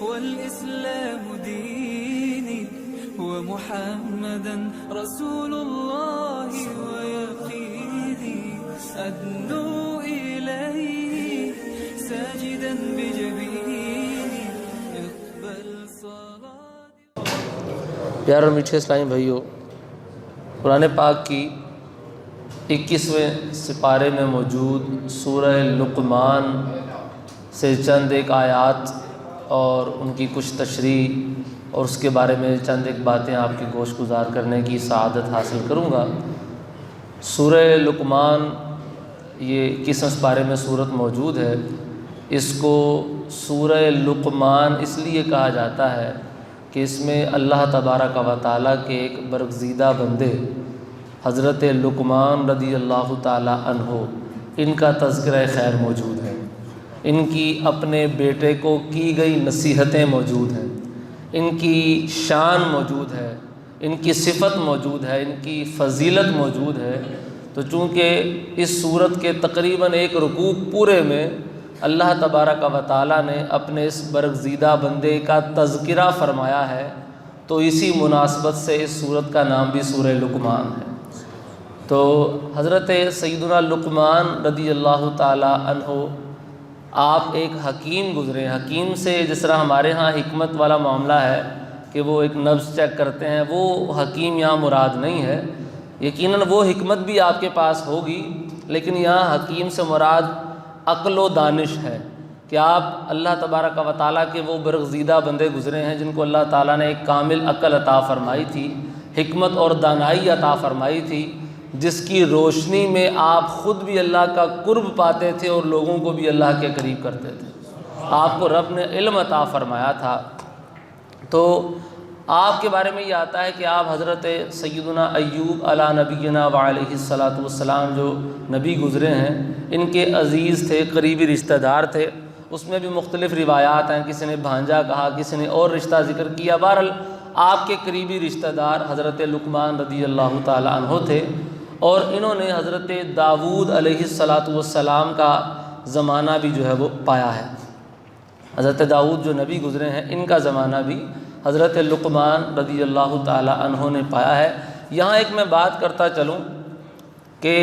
والإسلام ديني ومحمدا رسول الله ويقيني أدنو إليه ساجدا بجبيني اقبل صلاتي۔ پیارے اور میٹھے اسلامی بھائیوں، قرآن پاک کی 21ویں سپارے میں موجود سورہ لقمان سے چند ایک آیات اور ان کی کچھ تشریح اور اس کے بارے میں چند ایک باتیں آپ کی گوش گزار کرنے کی سعادت حاصل کروں گا۔ سورہ لقمان یہ 21ویں سپارے میں سورت موجود ہے۔ اس کو سورہ لقمان اس لیے کہا جاتا ہے کہ اس میں اللہ تبارک و تعالیٰ کے ایک برگزیدہ بندے حضرت لقمان رضی اللہ تعالیٰ عنہ ان کا تذکرہ خیر موجود ہے، ان کی اپنے بیٹے کو کی گئی نصیحتیں موجود ہیں، ان کی شان موجود ہے، ان کی صفت موجود ہے، ان کی فضیلت موجود ہے۔ تو چونکہ اس سورت کے تقریباً ایک رکوع پورے میں اللہ تبارک و تعالیٰ نے اپنے اس برگزیدہ بندے کا تذکرہ فرمایا ہے، تو اسی مناسبت سے اس سورت کا نام بھی سورہ لقمان ہے۔ تو حضرت سیدنا لقمان رضی اللہ تعالیٰ عنہ آپ ایک حکیم گزرے۔ حکیم سے جس طرح ہمارے ہاں حکمت والا معاملہ ہے کہ وہ ایک نبض چیک کرتے ہیں، وہ حکیم یہاں مراد نہیں ہے۔ یقیناً وہ حکمت بھی آپ کے پاس ہوگی، لیکن یہاں حکیم سے مراد عقل و دانش ہے کہ آپ اللہ تبارک و تعالیٰ کے وہ برگزیدہ بندے گزرے ہیں جن کو اللہ تعالیٰ نے ایک کامل عقل عطا فرمائی تھی، حکمت اور دانائی عطا فرمائی تھی، جس کی روشنی میں آپ خود بھی اللہ کا قرب پاتے تھے اور لوگوں کو بھی اللہ کے قریب کرتے تھے۔ آپ کو رب نے علم عطا فرمایا تھا۔ تو آپ کے بارے میں یہ آتا ہے کہ آپ حضرت سیدنا ایوب علی نبینا وعلیہ الصلاۃ والسلام جو نبی گزرے ہیں، ان کے عزیز تھے، قریبی رشتہ دار تھے۔ اس میں بھی مختلف روایات ہیں، کسی نے بھانجا کہا، کسی نے اور رشتہ ذکر کیا۔ بہرحال آپ کے قریبی رشتہ دار حضرت لقمان رضی اللہ تعالیٰ عنہ تھے، اور انہوں نے حضرت داؤد علیہ الصلاۃ والسلام کا زمانہ بھی جو ہے وہ پایا ہے۔ حضرت داؤد جو نبی گزرے ہیں، ان کا زمانہ بھی حضرت لقمان رضی اللہ تعالیٰ عنہ نے پایا ہے۔ یہاں ایک میں بات کرتا چلوں کہ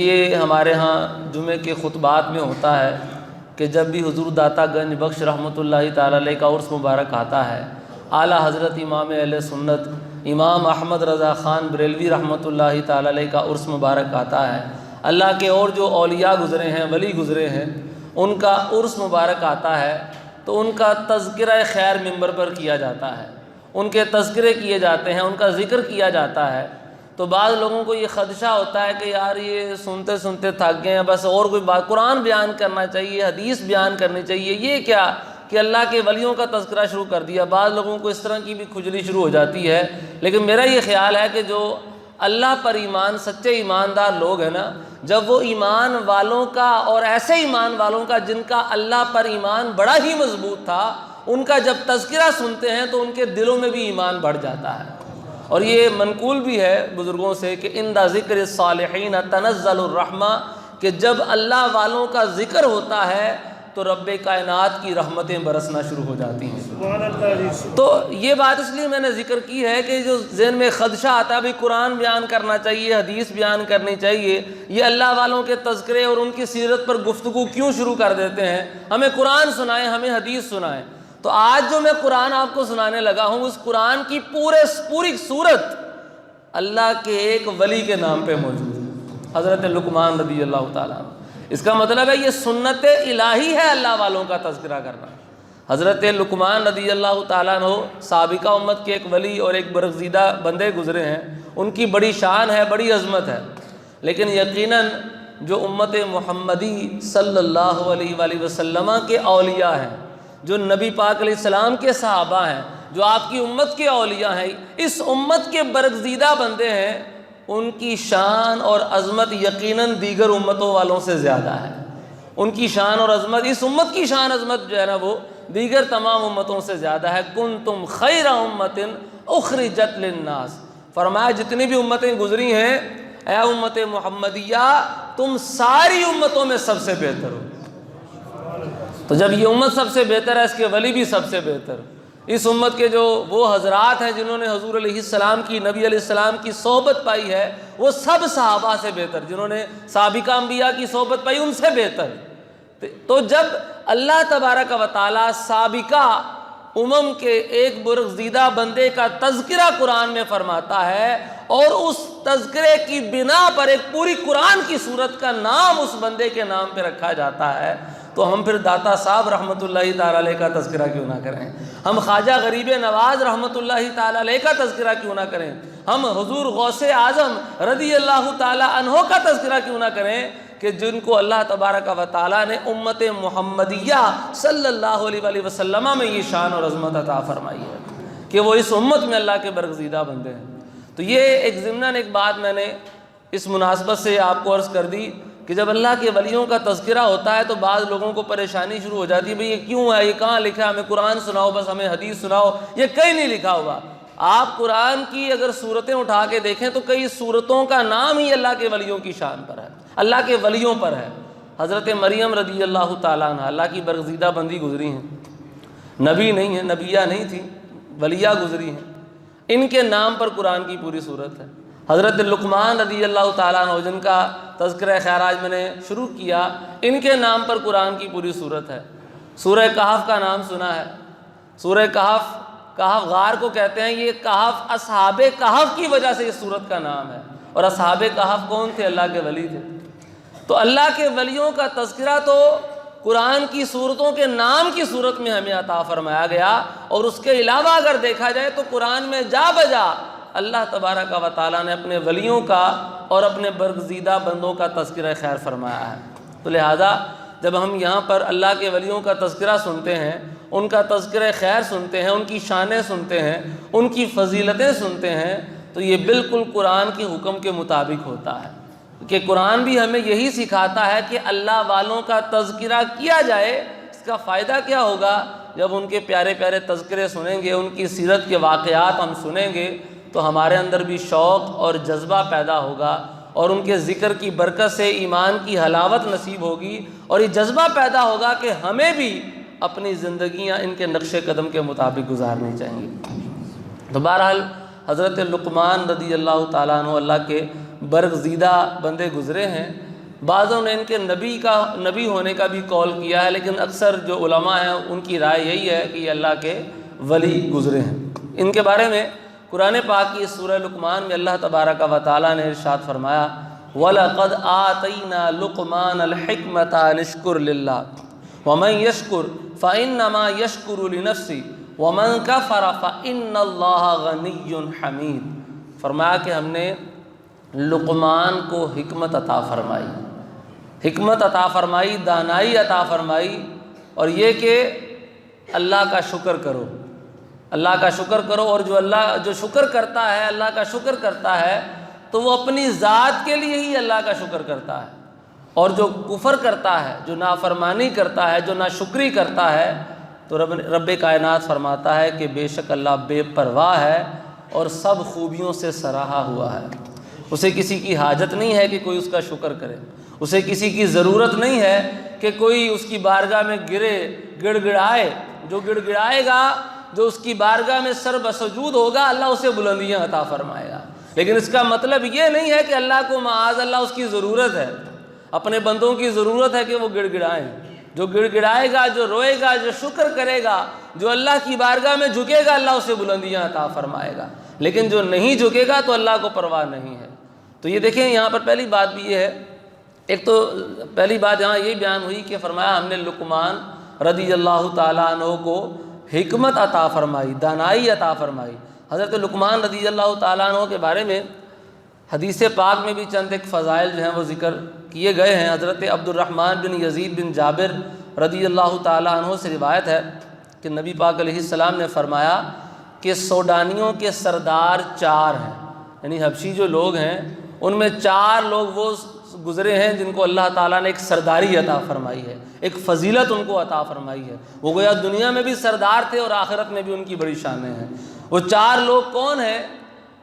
یہ ہمارے ہاں جمعے کے خطبات میں ہوتا ہے کہ جب بھی حضور داتا گنج بخش رحمۃ اللہ تعالیٰ علیہ کا عرس مبارک آتا ہے، اعلیٰ حضرت امام اہل سنت امام احمد رضا خان بریلوی رحمۃ اللہ تعالیٰ علیہ کا عرس مبارک آتا ہے، اللہ کے اور جو اولیاء گزرے ہیں، ولی گزرے ہیں، ان کا عرس مبارک آتا ہے، تو ان کا تذکرہ خیر منبر پر کیا جاتا ہے، ان کے تذکرے کیے جاتے ہیں، ان کا ذکر کیا جاتا ہے۔ تو بعض لوگوں کو یہ خدشہ ہوتا ہے کہ یار یہ سنتے سنتے تھک گئے ہیں، بس اور کوئی بات، قرآن بیان کرنا چاہیے، حدیث بیان کرنی چاہیے، یہ کیا کہ اللہ کے ولیوں کا تذکرہ شروع کر دیا۔ بعض لوگوں کو اس طرح کی بھی کھجلی شروع ہو جاتی ہے، لیکن میرا یہ خیال ہے کہ جو اللہ پر ایمان، سچے ایماندار لوگ ہیں نا، جب وہ ایمان والوں کا، اور ایسے ایمان والوں کا جن کا اللہ پر ایمان بڑا ہی مضبوط تھا، ان کا جب تذکرہ سنتے ہیں تو ان کے دلوں میں بھی ایمان بڑھ جاتا ہے۔ اور یہ منقول بھی ہے بزرگوں سے کہ عند ذکر الصالحین تنزل الرحمہ، کہ جب اللہ والوں کا ذکر ہوتا ہے تو رب کائنات کی رحمتیں برسنا شروع ہو جاتی ہیں۔ تو یہ بات اس لیے میں نے ذکر کی ہے کہ جو ذہن میں خدشہ آتا ہے بھی قرآن بیان کرنا چاہیے، حدیث بیان کرنی چاہیے، یہ اللہ والوں کے تذکرے اور ان کی سیرت پر گفتگو کیوں شروع کر دیتے ہیں؟ ہمیں قرآن سنائیں، ہمیں حدیث سنائیں۔ تو آج جو میں قرآن آپ کو سنانے لگا ہوں، اس قرآن کی پوری صورت اللہ کے ایک ولی کے نام پہ موجود ہے، حضرت لقمان رضی اللہ تعالیٰ عنہ۔ اس کا مطلب ہے یہ سنت الہی ہے اللہ والوں کا تذکرہ کرنا۔ حضرت لقمان رضی اللہ تعالیٰ عنہ سابقہ امت کے ایک ولی اور ایک برگزیدہ بندے گزرے ہیں، ان کی بڑی شان ہے، بڑی عظمت ہے، لیکن یقیناً جو امت محمدی صلی اللہ علیہ وآلہ وسلم کے اولیاء ہیں، جو نبی پاک علیہ السلام کے صحابہ ہیں، جو آپ کی امت کے اولیاء ہیں، اس امت کے برگزیدہ بندے ہیں، ان کی شان اور عظمت یقیناً دیگر امتوں والوں سے زیادہ ہے۔ ان کی شان اور عظمت، اس امت کی شان عظمت جو ہے نا، وہ دیگر تمام امتوں سے زیادہ ہے۔ کنتم خیر امت اخرجت للناس، فرمایا جتنی بھی امتیں گزری ہیں، اے امت محمدیہ تم ساری امتوں میں سب سے بہتر ہو۔ تو جب یہ امت سب سے بہتر ہے، اس کے ولی بھی سب سے بہتر۔ اس امت کے جو وہ حضرات ہیں جنہوں نے حضور علیہ السلام کی، نبی علیہ السلام کی صحبت پائی ہے، وہ سب صحابہ سے بہتر، جنہوں نے سابقہ انبیاء کی صحبت پائی ان سے بہتر۔ تو جب اللہ تبارک و تعالیٰ سابقہ امم کے ایک برگزیدہ بندے کا تذکرہ قرآن میں فرماتا ہے اور اس تذکرے کی بنا پر ایک پوری قرآن کی سورت کا نام اس بندے کے نام پہ رکھا جاتا ہے، تو ہم پھر داتا صاحب رحمۃ اللہ تعالیٰ علیہ کا تذکرہ کیوں نہ کریں؟ ہم خواجہ غریب نواز رحمۃ اللہ تعالیٰ علیہ کا تذکرہ کیوں نہ کریں؟ ہم حضور غوث اعظم رضی اللہ تعالیٰ عنہ کا تذکرہ کیوں نہ کریں کہ جن کو اللہ تبارک و تعالیٰ نے امت محمدیہ صلی اللہ علیہ وآلہ وسلم میں یہ شان اور عظمت عطا فرمائی ہے کہ وہ اس امت میں اللہ کے برگزیدہ بندے ہیں۔ تو یہ ایک ضمناً ایک بات میں نے اس مناسبت سے آپ کو عرض کر دی کہ جب اللہ کے ولیوں کا تذکرہ ہوتا ہے تو بعض لوگوں کو پریشانی شروع ہو جاتی ہے، بھئی یہ کیوں ہے، یہ کہاں لکھا ہے، ہمیں قرآن سناؤ، بس ہمیں حدیث سناؤ، یہ کہیں نہیں لکھا ہوا۔ آپ قرآن کی اگر صورتیں اٹھا کے دیکھیں تو کئی صورتوں کا نام ہی اللہ کے ولیوں کی شان پر ہے، اللہ کے ولیوں پر ہے۔ حضرت مریم رضی اللہ تعالیٰ عنہ اللہ کی برگزیدہ بندی گزری ہیں، نبی نہیں ہیں، نبیہ نہیں تھی، ولیہ گزری ہیں، ان کے نام پر قرآن کی پوری صورت ہے۔ حضرت لقمان رضی اللہ تعالیٰ عنہ جن کا تذکرہ خیر آج میں نے شروع کیا، ان کے نام پر قرآن کی پوری صورت ہے۔ سورہ کہف کا نام سنا ہے، سورہ کہف، کہف غار کو کہتے ہیں، یہ کہف اصحاب کہف کی وجہ سے اس سورت کا نام ہے۔ اور اصحاب کہف کون تھے؟ اللہ کے ولی تھے۔ تو اللہ کے ولیوں کا تذکرہ تو قرآن کی صورتوں کے نام کی صورت میں ہمیں عطا فرمایا گیا، اور اس کے علاوہ اگر دیکھا جائے تو قرآن میں جا بجا اللہ تبارک و تعالیٰ نے اپنے ولیوں کا اور اپنے برگزیدہ بندوں کا تذکرہ خیر فرمایا ہے۔ تو لہٰذا جب ہم یہاں پر اللہ کے ولیوں کا تذکرہ سنتے ہیں، ان کا تذکرہ خیر سنتے ہیں، ان کی شانیں سنتے ہیں، ان کی فضیلتیں سنتے ہیں، تو یہ بالکل قرآن کے حکم کے مطابق ہوتا ہے کہ قرآن بھی ہمیں یہی سکھاتا ہے کہ اللہ والوں کا تذکرہ کیا جائے۔ اس کا فائدہ کیا ہوگا؟ جب ان کے پیارے پیارے تذکرے سنیں گے، ان کی سیرت کے واقعات ہم سنیں گے تو ہمارے اندر بھی شوق اور جذبہ پیدا ہوگا، اور ان کے ذکر کی برکت سے ایمان کی حلاوت نصیب ہوگی، اور یہ جذبہ پیدا ہوگا کہ ہمیں بھی اپنی زندگیاں ان کے نقش قدم کے مطابق گزارنی چاہیے۔ تو بہرحال حضرت لقمان رضی اللہ تعالیٰ عنہ اللہ کے برگزیدہ بندے گزرے ہیں۔ بعضوں نے ان کے نبی ہونے کا بھی قول کیا ہے، لیکن اکثر جو علماء ہیں ان کی رائے یہی ہے کہ یہ اللہ کے ولی گزرے ہیں۔ ان کے بارے میں قرآن پاک کی سورہ لقمان میں اللہ تبارک و تعالیٰ نے ارشاد فرمایا، وَلَقَدْ آتَيْنَا لُقْمَانَ الْحِكْمَةَ أَنِ اشْكُرْ لِلَّهِ وَمَنْ يَشْكُرْ فَإِنَّمَا يَشْكُرُ لِنَفْسِهِ وَمَنْ كَفَرَ فَإِنَّ اللَّهَ غَنِيٌّ حَمِيدٌ۔ فرمایا کہ ہم نے لقمان کو حکمت عطا فرمائی، حکمت عطا فرمائی، دانائی عطا فرمائی، اور یہ کہ اللہ کا شکر کرو، اللہ کا شکر کرو۔ اور جو شکر کرتا ہے، اللہ کا شکر کرتا ہے، تو وہ اپنی ذات کے لیے ہی اللہ کا شکر کرتا ہے، اور جو کفر کرتا ہے، جو نافرمانی کرتا ہے، جو ناشکری کرتا ہے، تو رب کائنات فرماتا ہے کہ بے شک اللہ بے پرواہ ہے اور سب خوبیوں سے سراہا ہوا ہے۔ اسے کسی کی حاجت نہیں ہے کہ کوئی اس کا شکر کرے، اسے کسی کی ضرورت نہیں ہے کہ کوئی اس کی بارگاہ میں گڑ گڑائے۔ جو گڑ گڑائے گا، جو اس کی بارگاہ میں سر بسجود ہوگا، اللہ اسے بلندیاں عطا فرمائے گا۔ لیکن اس کا مطلب یہ نہیں ہے کہ اللہ کو معاذ اللہ اس کی ضرورت ہے، اپنے بندوں کی ضرورت ہے کہ وہ گڑ گڑائیں۔ جو گڑ گڑائے گا، جو روئے گا، جو شکر کرے گا، جو اللہ کی بارگاہ میں جھکے گا، اللہ اسے بلندیاں عطا فرمائے گا۔ لیکن جو نہیں جھکے گا تو اللہ کو پرواہ نہیں ہے۔ تو یہ دیکھیں، یہاں پر پہلی بات بھی یہ ہے، ایک تو پہلی بات یہاں یہ بیان ہوئی کہ فرمایا ہم نے لقمان رضی اللہ تعالیٰ عنہ کو حکمت عطا فرمائی، دانائی عطا فرمائی۔ حضرت لقمان رضی اللہ تعالیٰ عنہ کے بارے میں حدیث پاک میں بھی چند ایک فضائل جو ہیں وہ ذکر کیے گئے ہیں۔ حضرت عبد الرحمن بن یزید بن جابر رضی اللہ تعالیٰ عنہ سے روایت ہے کہ نبی پاک علیہ السلام نے فرمایا کہ سوڈانیوں کے سردار 4 ہیں، یعنی حبشی جو لوگ ہیں ان میں 4 لوگ وہ گزرے ہیں جن کو اللہ تعالیٰ نے ایک سرداری عطا فرمائی ہے، ایک فضیلت ان کو عطا فرمائی ہے۔ وہ گویا دنیا میں بھی سردار تھے اور آخرت میں بھی ان کی بڑی شانیں ہیں۔ وہ 4 لوگ کون ہیں؟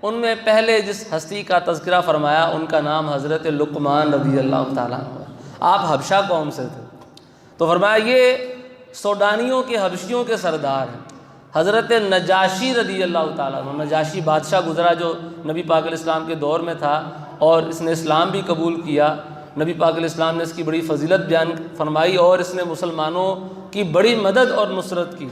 ان میں پہلے جس ہستی کا تذکرہ فرمایا ان کا نام حضرت لقمان رضی اللہ تعالیٰ عنہ ہے۔ آپ حبشہ قوم سے تھے، تو فرمایا یہ سوڈانیوں کے حبشیوں کے سردار ہیں، حضرت نجاشی رضی اللہ تعالیٰ عنہ۔ نجاشی بادشاہ گزرا جو نبی پاک علیہ السلام کے دور میں تھا، اور اس نے اسلام بھی قبول کیا۔ نبی پاک علیہ السلام نے اس کی بڑی فضیلت بیان فرمائی، اور اس نے مسلمانوں کی بڑی مدد اور نصرت کی،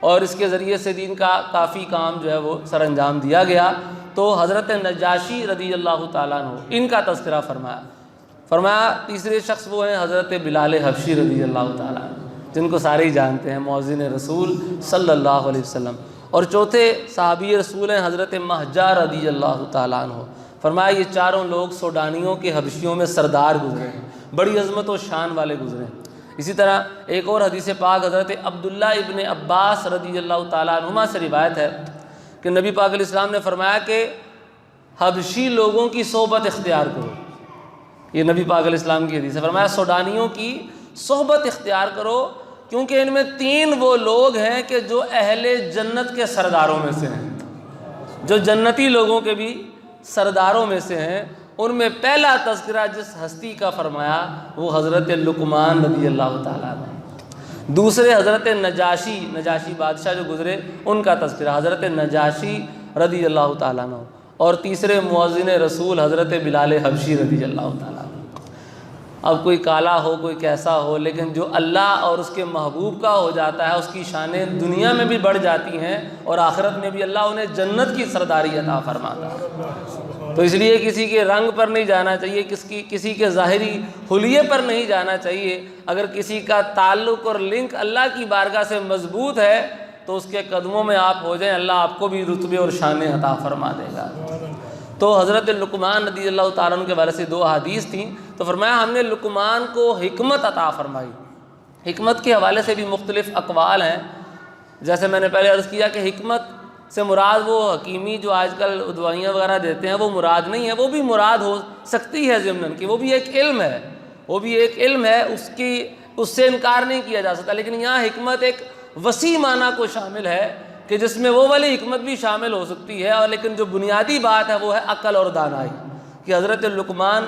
اور اس کے ذریعے سے دین کا کافی کام جو ہے وہ سر انجام دیا گیا۔ تو حضرت نجاشی رضی اللہ تعالیٰ عنہ ان کا تذکرہ فرمایا۔ تیسرے شخص وہ ہیں حضرت بلال حبشی رضی اللہ تعالیٰ عنہ، جن کو سارے ہی جانتے ہیں، مؤذن رسول صلی اللہ علیہ وسلم۔ اور چوتھے صحابی رسول ہیں حضرت مہجہ رضی اللہ تعالیٰ عنہ۔ فرمایا یہ چاروں لوگ سوڈانیوں کے حبشیوں میں سردار گزرے ہیں، بڑی عظمت و شان والے گزرے ہیں۔ اسی طرح ایک اور حدیث پاک حضرت عبداللہ ابن عباس رضی اللہ تعالیٰ عنہما سے روایت ہے کہ نبی پاک علیہ السلام نے فرمایا کہ حبشی لوگوں کی صحبت اختیار کرو۔ یہ نبی پاک علیہ السلام کی حدیث ہے۔ فرمایا سوڈانیوں کی صحبت اختیار کرو، کیونکہ ان میں 3 وہ لوگ ہیں کہ جو اہل جنت کے سرداروں میں سے ہیں، جو جنتی لوگوں کے بھی سرداروں میں سے ہیں۔ ان میں پہلا تذکرہ جس ہستی کا فرمایا وہ حضرت لقمان رضی اللہ تعالیٰ عنہ، دوسرے حضرت نجاشی بادشاہ جو گزرے ان کا تذکرہ حضرت نجاشی رضی اللہ تعالیٰ عنہ، اور تیسرے مؤذن رسول حضرت بلال حبشی رضی اللہ تعالیٰ عنہ۔ اب کوئی کالا ہو کوئی کیسا ہو، لیکن جو اللہ اور اس کے محبوب کا ہو جاتا ہے اس کی شانیں دنیا میں بھی بڑھ جاتی ہیں، اور آخرت میں بھی اللہ انہیں جنت کی سرداری عطا فرماتا ہے۔ تو اس لیے کسی کے رنگ پر نہیں جانا چاہیے، کسی کے ظاہری حلیے پر نہیں جانا چاہیے۔ اگر کسی کا تعلق اور لنک اللہ کی بارگاہ سے مضبوط ہے تو اس کے قدموں میں آپ ہو جائیں، اللہ آپ کو بھی رتبے اور شانیں عطا فرما دے گا۔ تو حضرت لقمان رضی اللہ تعالیٰ عنہ کے بارے سے 2 احادیث تھیں۔ تو فرمایا ہم نے لقمان کو حکمت عطا فرمائی۔ حکمت کے حوالے سے بھی مختلف اقوال ہیں، جیسے میں نے پہلے عرض کیا کہ حکمت سے مراد وہ حکیمی جو آج کل دوائیاں وغیرہ دیتے ہیں وہ مراد نہیں ہے، وہ بھی مراد ہو سکتی ہے ضمناً کہ وہ بھی ایک علم ہے، اس سے انکار نہیں کیا جا سکتا۔ لیکن یہاں حکمت ایک وسیع معنی کو شامل ہے کہ جس میں وہ والی حکمت بھی شامل ہو سکتی ہے، اور لیکن جو بنیادی بات ہے وہ ہے عقل اور دانائی، کہ حضرت لقمان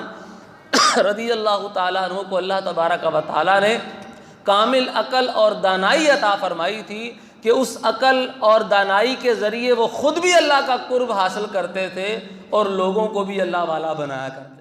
رضی اللہ تعالیٰ عنہ کو اللہ تبارک و تعالیٰ نے کامل عقل اور دانائی عطا فرمائی تھی کہ اس عقل اور دانائی کے ذریعے وہ خود بھی اللہ کا قرب حاصل کرتے تھے اور لوگوں کو بھی اللہ والا بنایا کرتے تھے۔